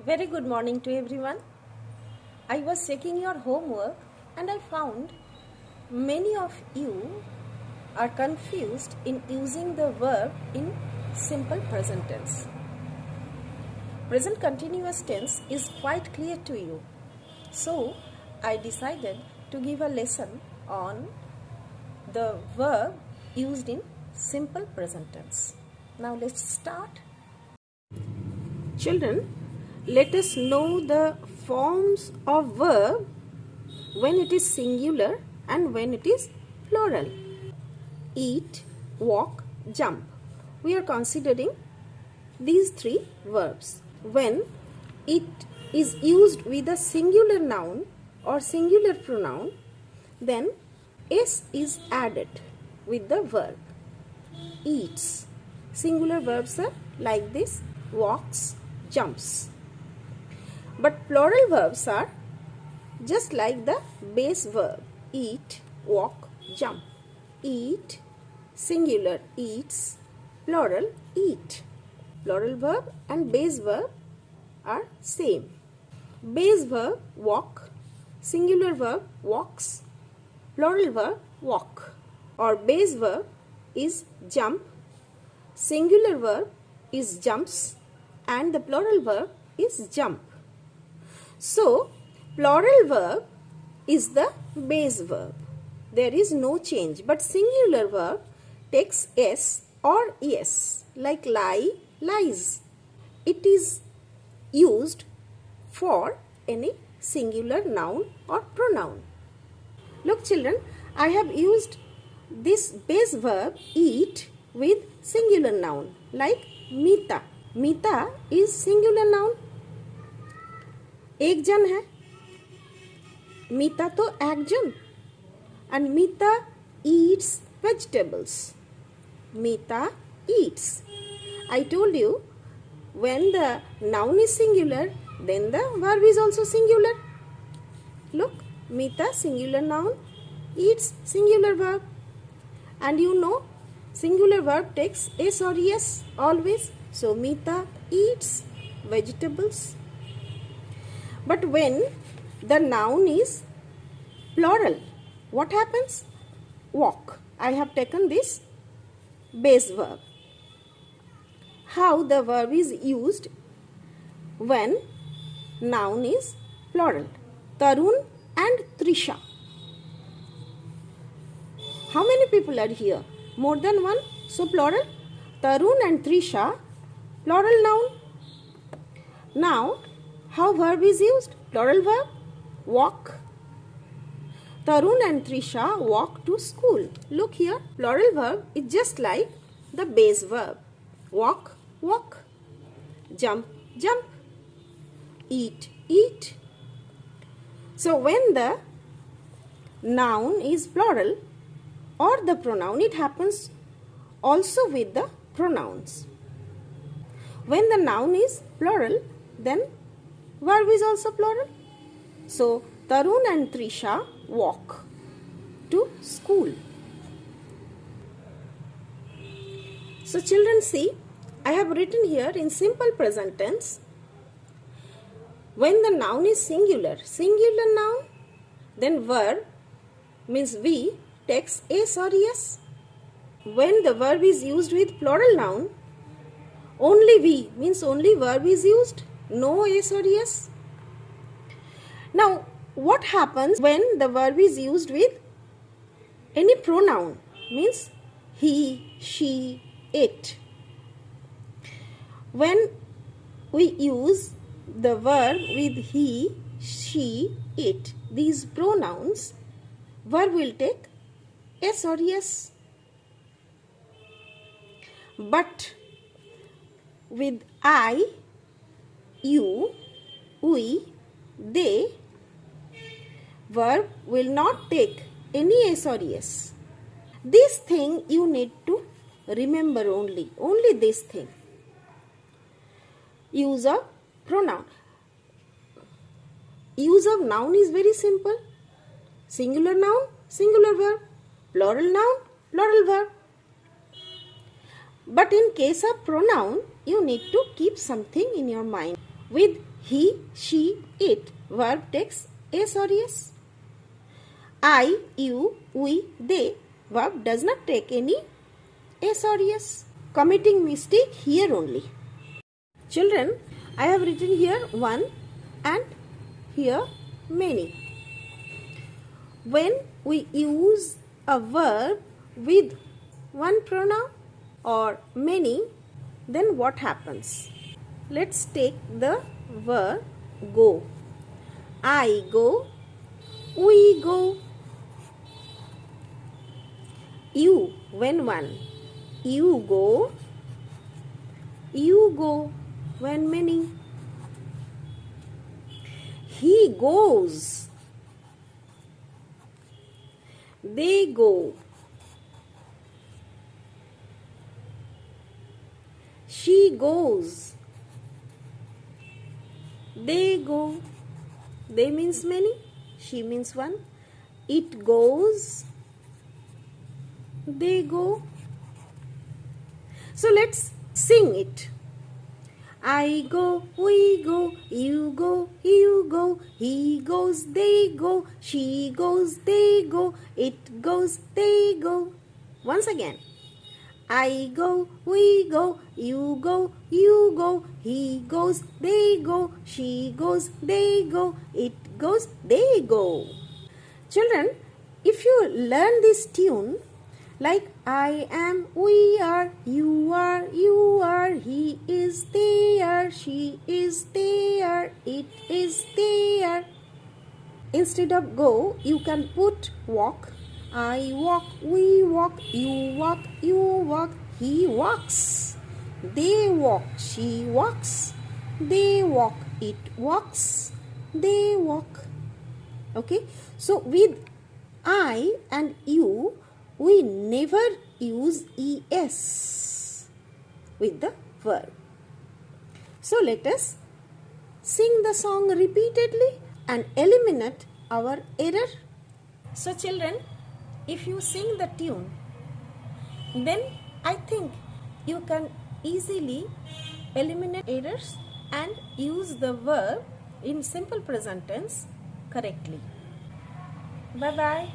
Very good morning to everyone. I was checking your homework and I found many of you are confused in using the verb in simple present tense. Present continuous tense is quite clear to you. So, I decided to give a lesson on the verb used in simple present tense. Now let's start. Children, let us know the forms of verb when it is singular and when it is plural. Eat, walk, jump. We are considering these three verbs. When it is used with a singular noun or singular pronoun, then s is added with the verb. Eats. Singular verbs are like this: walks, jumps. But plural verbs are just like the base verb: eat, walk, jump. Eat, singular, eats, plural, eat. Plural verb and base verb are same. Base verb walk, singular verb walks, plural verb walk. Or base verb is jump, singular verb is jumps, and the plural verb is jump. So, plural verb is the base verb. There is no change, but singular verb takes s or es, like lie, lies. It is used for any singular noun or pronoun. Look children, I have used this base verb eat with singular noun like Mita. Mita is singular noun. एक जन है, मीता तो एक जन, and Mita eats vegetables. Mita eats. I told you, when the noun is singular, then the verb is also singular. Look, Mita singular noun, eats singular verb. And you know, singular verb takes s or es always. So, Mita eats vegetables. But when the noun is plural, what happens? Walk. I have taken this base verb. How the verb is used when noun is plural? Tarun and Trisha. How many people are here? More than one. So plural. Tarun and Trisha, plural noun. Now, how verb is used? Plural verb, walk. Tarun and Trisha walk to school. Look here, plural verb is just like the base verb. Walk, walk. Jump, jump. Eat, eat. So when the noun is plural or the pronoun, it happens also with the pronouns. When the noun is plural, then verb is also plural. So, Tarun and Trisha walk to school. So, children, see, I have written here in simple present tense, when the noun is singular noun, then verb means we takes s or es. When the verb is used with plural noun, only we means only verb is used, no s or es. Now, what happens when the verb is used with any pronoun? Means he, she, it. When we use the verb with he, she, it, these pronouns, verb will take s or es. But with I, you, we, they, verb will not take any s or es. This thing you need to remember only this thing. Use of pronoun. Use of noun is very simple. Singular noun, singular verb. Plural noun, plural verb. But in case of pronoun, you need to keep something in your mind. With he, she, it, verb takes s or es. I, you, we, they, verb does not take any s or es. Committing mistake here only. Children, I have written here one and here many. When we use a verb with one pronoun or many, then what happens? Let's take the verb go. I go, we go. You, when one. You go, when many. He goes, they go. She goes, they go. They means many, she means one. It goes, they go. So let's sing it. I go, we go, you go, he goes, they go, she goes, they go, it goes, they go. Once again. I go, we go, you go, he goes, they go, she goes, they go, it goes, they go. Children, if you learn this tune, like I am, we are, you are, he is, they are, she is, they are, it is, they are. Instead of go, you can put walk. I walk, we walk, you walk, he walks. They walk, she walks. They walk, it walks. They walk. Okay, so with I and you, we never use es with the verb. So let us sing the song repeatedly and eliminate our error. So children, if you sing the tune, then I think you can easily eliminate errors and use the verb in simple present tense correctly. Bye bye.